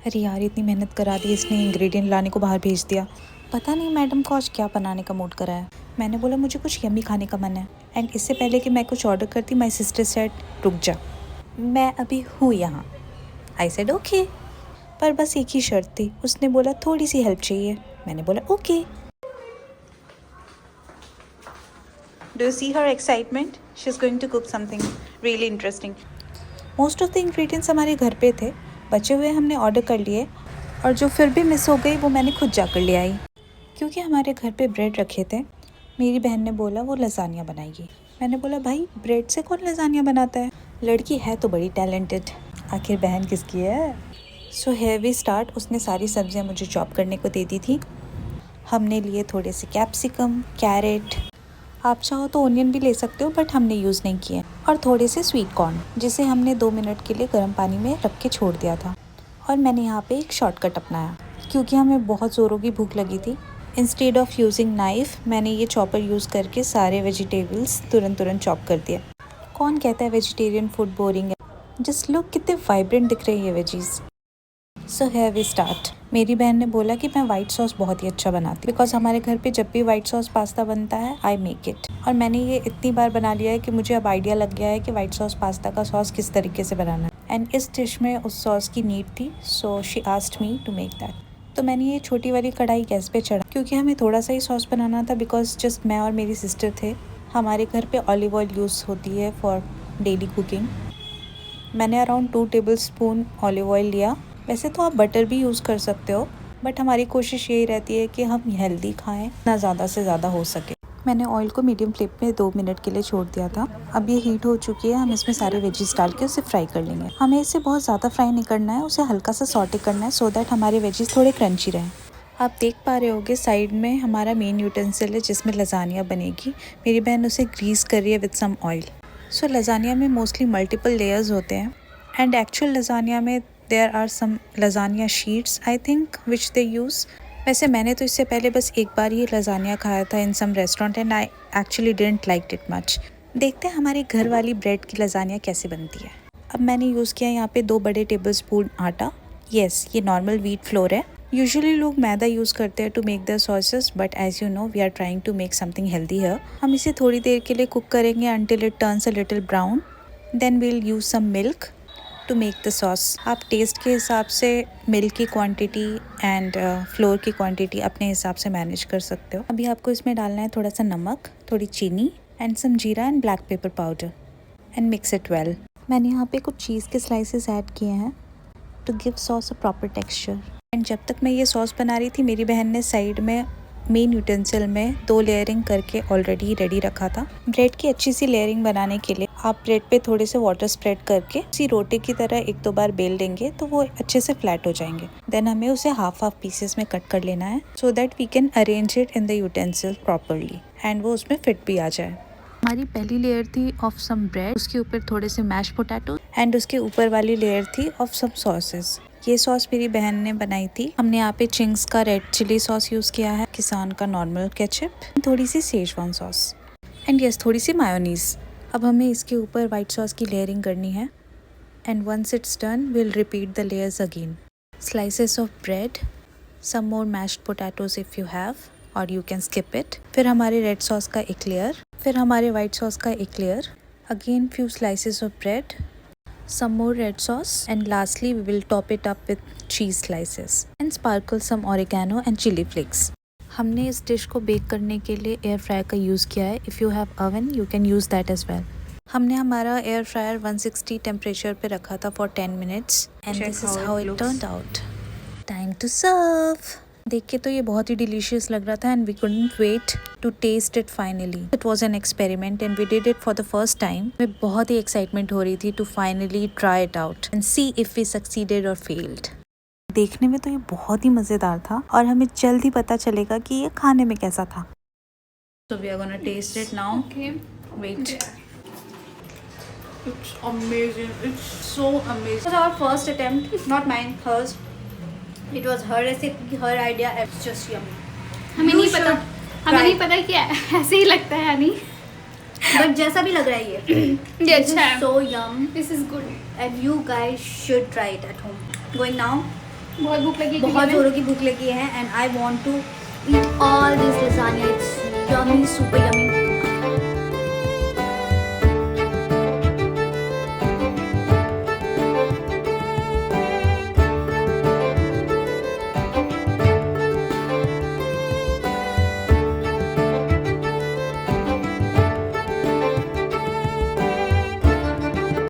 अरे यार, इतनी मेहनत करा दी इसने, इंग्रेडिएंट लाने को बाहर भेज दिया। पता नहीं मैडम को आज क्या बनाने का मूड करा है। मैंने बोला मुझे कुछ यम्मी खाने का मन है, एंड इससे पहले कि मैं कुछ ऑर्डर करती माई सिस्टर सेड रुक जा, मैं अभी हूँ यहाँ। आई सेड ओके, पर बस एक ही शर्त थी। उसने बोला थोड़ी सी हेल्प चाहिए। मैंने बोला okay. Do you see her excitement? She is going to cook something really interesting. Most of the ingredients हमारे घर पे थे, बचे हुए हमने ऑर्डर कर लिए, और जो फिर भी मिस हो गई वो मैंने खुद जाकर ले आई। क्योंकि हमारे घर पे ब्रेड रखे थे, मेरी बहन ने बोला वो लसानिया बनाएगी। मैंने बोला भाई ब्रेड से कौन लसानिया बनाता है? लड़की है तो बड़ी टैलेंटेड, आखिर बहन किसकी है। So here we start. उसने सारी सब्जियां मुझे चॉप करने को दे दी थी। हमने लिए थोड़े से कैप्सिकम, कैरेट, आप चाहो तो ओनियन भी ले सकते हो, बट हमने यूज़ नहीं किए, और थोड़े से स्वीट कॉर्न, जिसे हमने 2 मिनट के लिए गर्म पानी में रख के छोड़ दिया था। और मैंने यहाँ पे एक शॉर्टकट अपनाया, क्योंकि हमें बहुत ज़ोरों की भूख लगी थी। इंस्टेड ऑफ यूजिंग नाइफ़, मैंने ये चॉपर यूज़ करके सारे वेजिटेबल्स तुरंत चॉप कर दिया। कौन कहता है वेजिटेरियन फूड बोरिंग है? जस्ट लुक कितने वाइब्रेंट दिख रही है veggies. So here we start. मेरी बहन ने बोला कि मैं वाइट सॉस बहुत ही अच्छा बनाती, बिकॉज हमारे घर पे जब भी वाइट सॉस पास्ता बनता है आई मेक इट। और मैंने ये इतनी बार बना लिया है कि मुझे अब आइडिया लग गया है कि वाइट सॉस पास्ता का सॉस किस तरीके से बनाना है। एंड इस डिश में उस सॉस की नीड थी, so she asked me to make that. तो मैंने ये छोटी वाली कढ़ाई गैस पे चढ़ा, क्योंकि हमें थोड़ा सा ही सॉस बनाना था, बिकॉज जस्ट मैं और मेरी सिस्टर थे। हमारे घर पे ऑलिव ऑयल यूज़ होती है फॉर डेली कुकिंग। मैंने around 2 table spoon olive oil लिया। वैसे तो आप बटर भी यूज़ कर सकते हो, बट हमारी कोशिश यही रहती है कि हम हेल्दी खाएं, ना ज़्यादा से ज़्यादा हो सके। मैंने ऑयल को मीडियम फ्लेम में 2 मिनट के लिए छोड़ दिया था। अब ये हीट हो चुकी है, हम इसमें सारे वेजीज डाल के उसे फ्राई कर लेंगे। हमें इसे बहुत ज़्यादा फ्राई नहीं करना है, उसे हल्का सा सॉटे करना है, सो दैट हमारे वेजीज थोड़े क्रंची रहें। आप देख पा रहे होगे साइड में हमारा मेन यूटेंसिल है जिसमें लजानिया बनेगी। मेरी बहन उसे ग्रीस कर रही है with some oil. So lasagna में मोस्टली मल्टीपल लेयर्स होते हैं, एंड एक्चुअल लजानिया में there are some lasagna sheets I think which they use। वैसे मैंने तो इससे पहले बस एक बार ही लजानिया खाया था in some restaurant and I actually didn't like it much। देखते हैं हमारे घर वाली ब्रेड की लजानिया कैसे बनती है। अब मैंने यूज़ किया यहाँ पे 2 बड़े टेबल स्पून आटा। यस, ये नॉर्मल व्हीट फ्लोर है। यूजुअली लोग मैदा यूज़ करते हैं to make the sauces, but as you know we are trying to make something healthy है। हम इसे थोड़ी देर के लिए कुक करेंगे until it turns a little brown। then we'll use some milk to make the sauce. आप taste के हिसाब से मिल्क की क्वांटिटी एंड फ्लोर की क्वांटिटी अपने हिसाब से मैनेज कर सकते हो। अभी आपको इसमें डालना है थोड़ा सा नमक, थोड़ी चीनी एंड सम जीरा and black pepper powder, and mix it well. मैंने यहाँ पे कुछ चीज़ के स्लाइसेस ऐड किए हैं to give sauce a proper texture. And जब तक मैं ये सॉस बना रही थी, मेरी बहन ने साइड में मेन यूटेंसिल में 2 लेयरिंग करके ऑलरेडी रेडी रखा था। ब्रेड की अच्छी सी लेयरिंग बनाने के लिए आप ब्रेड पे थोड़े से वाटर स्प्रेड करके उसी रोटी की तरह 1-2 बार बेल देंगे तो वो अच्छे से फ्लैट हो जाएंगे। देन हमें उसे हाफ पीसेस में कट कर लेना है, so that we can arrange it in the utensil properly and वो उसमें फिट भी आ जाए। हमारी पहली लेयर थी ऑफ सम ब्रेड, उसके ऊपर थोड़े से मैश पोटैटो, एंड उसके ऊपर वाली लेयर थी ऑफ सम सॉसेस। ये सॉस मेरी बहन ने बनाई थी। हमने यहाँ पे चिंग्स का रेड चिली सॉस यूज़ किया है, किसान का नॉर्मल केचप, थोड़ी सी सेजवान सॉस, एंड यस थोड़ी सी मायोनीज। अब हमें इसके ऊपर वाइट सॉस की लेयरिंग करनी है, and once it's done will repeat the layers again. Slices of bread, some more mashed potatoes if you have, और यू कैन स्किप इट। फिर हमारे रेड सॉस का एक लेयर, फिर हमारे वाइट सॉस का एक layer, again few slices of bread, some more red sauce, and lastly we will top it up with cheese slices and sparkle some oregano and chili flakes। हमने इस dish को bake करने के लिए air fryer का use किया है। If you have oven you can use that as well. हमने हमारा एयर फ्रायर 160 टेम्परेचर पे रखा था for 10 minutes, and this is how it turned out. Time to serve. देख के तो ये बहुत ही डिलीशियस लग रहा था, and we couldn't wait to taste it finally. It was an experiment and we did it for the first time. में बहुत ही एक्साइटमेंट हो रही थी to finally try it out and see if we succeeded और failed. देखने में तो ये बहुत ही मज़ेदार था, और हमें जल्द ही पता चलेगा कि ये खाने में कैसा था। So we are gonna taste it now. Okay. Wait. It's amazing. It's so amazing. It was our first attempt, not mine, hers. It was her recipe, her idea. It's just yummy. हमें You नहीं पता, should हमें try. नहीं पता कि ऐसे ही लगता है या नहीं। But जैसा भी लग रहा है ये ये अच्छा है। so yum, This is good. and you guys should try it at home. Going now, बहुत भूख लगी है बहुत क्योंकि जोरों की भूख लगी है and I want to eat all this lasagna. It's yummy, super yummy.